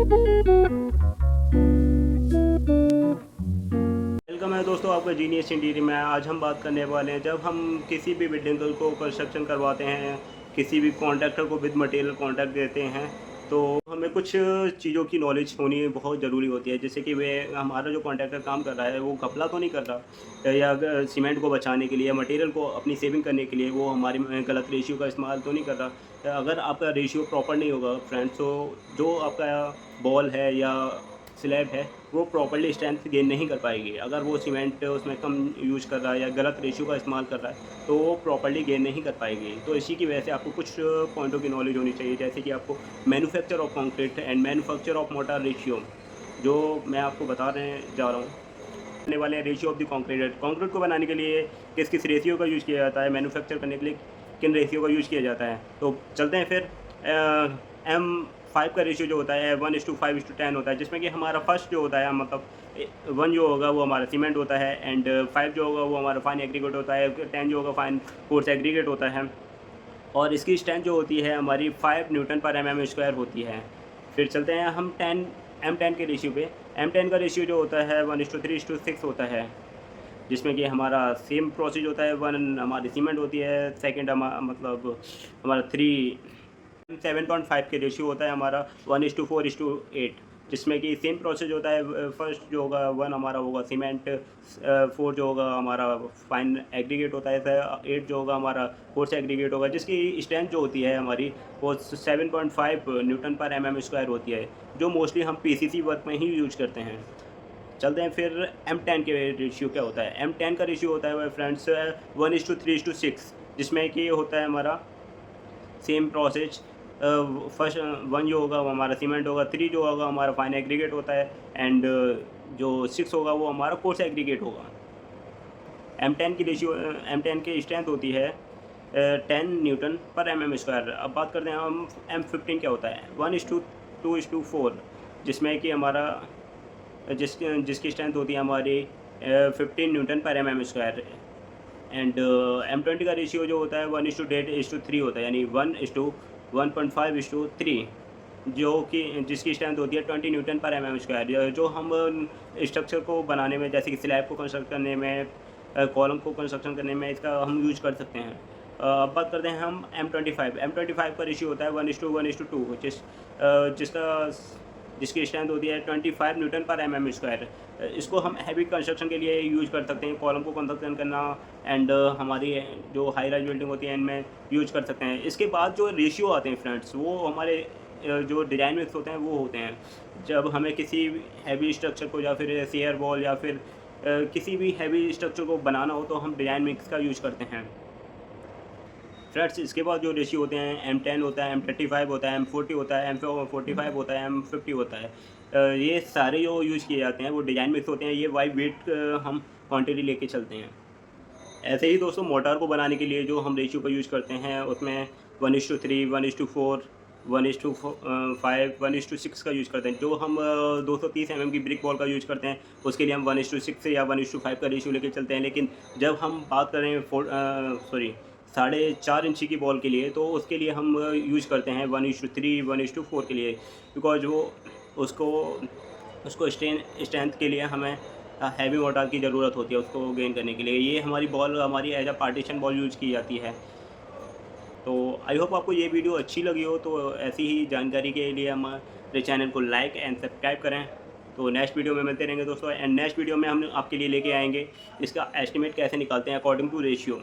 Welcome है दोस्तों आपका जीनियस इंटीरियर में। आज हम बात करने वाले हैं, जब हम किसी भी बिल्डिंग को कंस्ट्रक्शन करवाते हैं, किसी भी कॉन्ट्रैक्टर को विद मटेरियल कॉन्ट्रैक्ट देते हैं, तो हमें कुछ चीज़ों की नॉलेज होनी बहुत ज़रूरी होती है। जैसे कि वे हमारा जो कॉन्ट्रैक्टर काम कर रहा है वो घपला तो नहीं कर रहा, या सीमेंट को बचाने के लिए या मटेरियल को अपनी सेविंग करने के लिए वो हमारी गलत रेशियो का इस्तेमाल तो नहीं कर रहा। अगर आपका रेशियो प्रॉपर नहीं होगा फ्रेंड्स, तो जो आपका बॉल है या स्लैब है वो प्रॉपर्ली स्ट्रेंथ गेन नहीं कर पाएगी। अगर वो सीमेंट उसमें कम यूज़ कर रहा है या गलत रेशियो का इस्तेमाल कर रहा है, तो वो प्रॉपर्ली गेन नहीं कर पाएगी। तो इसी की वजह से आपको कुछ पॉइंटों की नॉलेज होनी चाहिए, जैसे कि आपको manufacture of concrete and manufacture of motor ratio, जो मैं आपको बताने जा रहा हूँ। आने वाले हैं ratio of the concrete. Concrete को बनाने के लिए किस किस रेशियो का यूज़ किया जाता है, मैन्युफैक्चर करने के लिए किन रेशियो का यूज़ किया जाता है। तो चलते हैं फिर। M5 का रेशियो जो होता है 1:5:10 होता है, जिसमें कि हमारा फर्स्ट जो होता है, मतलब 1 जो होगा वो हमारा सीमेंट होता है, एंड 5 जो होगा वो हमारा फाइन एग्रीगेट होता है, 10 जो होगा फाइन कोर्स एग्रीगेट होता है, और इसकी स्ट्रेंथ जो होती है हमारी 5 न्यूटन पर mm² होती है। फिर चलते हैं हम M10 के रेशियो पे। M10 का रेशियो जो होता है 1:3:6 होता है, जिसमें कि हमारा सेम प्रोसेस होता है। 1 हमारी सीमेंट होती है, सेकंड मतलब हमारा 3 7.5 के रेशियो होता है हमारा 1:4:8, जिसमें कि सेम प्रोसेस होता है। फर्स्ट जो होगा 1 हमारा होगा सीमेंट, 4 जो होगा हमारा फाइन एग्रीगेट होता है, 8 जो होगा हमारा कोर्स एग्रीगेट होगा, जिसकी स्ट्रेंथ जो होती है हमारी वो 7.5 न्यूटन पर mm² होती है, जो मोस्टली हम पीसीसी वर्क में ही यूज करते हैं। चलते हैं फिर M10 के रेशियो क्या होता है। M10 का रेशियो होता है फ्रेंड्स 1:3:6, जिसमें कि होता है हमारा सेम प्रोसेस। फर्स्ट 1 जो होगा वो हमारा सीमेंट होगा, 3 जो होगा हमारा फाइन एग्रीगेट होता है, एंड जो 6 होगा वो हमारा कोर्स एग्रीगेट होगा। M10 की रेशियो M10 की स्ट्रेंथ होती है 10 न्यूटन पर mm²। अब बात करते हैं हम M15 क्या होता है। 1:2:4, जिसमें कि हमारा जिसकी स्ट्रेंथ होती है हमारी 15 न्यूटन पर mm²। एंड M20 का रेशियो जो होता है 1:8:3 होता है, यानी 1:1.5:3, जो कि जिसकी स्ट्रेंथ होती है 20 न्यूटन पर mm²। जो हम स्ट्रक्चर को बनाने में, जैसे कि स्लैब को कंस्ट्रक्ट करने में, कॉलम को कंस्ट्रक्शन करने में इसका हम यूज कर सकते हैं। अब बात करते हैं हम M25 का रेशियो होता है 1:1:2, जिसका जिसकी स्ट्रेंथ होती है 25 न्यूटन पर mm²। इसको हम हैवी कंस्ट्रक्शन के लिए यूज़ कर सकते हैं, कॉलम को कंस्ट्रक्शन करना, एंड हमारी जो हाई राइज बिल्डिंग होती है इनमें यूज़ कर सकते हैं। इसके बाद जो रेशियो आते हैं फ्रेंड्स, वो हमारे जो डिज़ाइन मिक्स होते हैं वो होते हैं। जब हमें किसी हैवी स्ट्रक्चर को या फिर शेयर वॉल या फिर किसी भी हैवी स्ट्रक्चर को बनाना हो, तो हम डिज़ाइन मिक्स का यूज़ करते हैं फ्रेंड्स। इसके बाद जो रेशियो होते हैं M10 होता है, M35 होता है, M40 होता है, M45 होता है, M50 होता है। ये सारे जो यूज़ किए जाते हैं वो डिज़ाइन मिक्स होते हैं। ये बाई वेट हम क्वांटिटी लेके चलते हैं। ऐसे ही दोस्तों मोटार को बनाने के लिए जो हम रेशियो का यूज़ करते हैं उसमें 1:3, 1:4, 1:5, 1:6 का यूज़ करते हैं। जो हम 230 mm की ब्रिक वॉल का यूज़ करते हैं, उसके लिए हम 1:6 या 1:5 का रेशियो लेके चलते हैं। लेकिन जब हम बात करें 4.5 इंची की बॉल के लिए, तो उसके लिए हम यूज़ करते हैं 1:3, 1:4 के लिए, बिकॉज वो उसको उसको स्ट्रेंथ के लिए हमें हैवी मोटार की ज़रूरत होती है उसको गेन करने के लिए। ये हमारी बॉल हमारी as a partition wall use की जाती है। तो आई होप आपको ये वीडियो अच्छी लगी हो। तो ऐसी ही जानकारी के लिए हमारे चैनल को लाइक एंड सब्सक्राइब करें। तो नेक्स्ट वीडियो में मिलते रहेंगे दोस्तों, एंड नेक्स्ट वीडियो में हम आपके लिए लेके आएंगे इसका एस्टिमेट कैसे निकालते हैं अकॉर्डिंग टू रेशियो।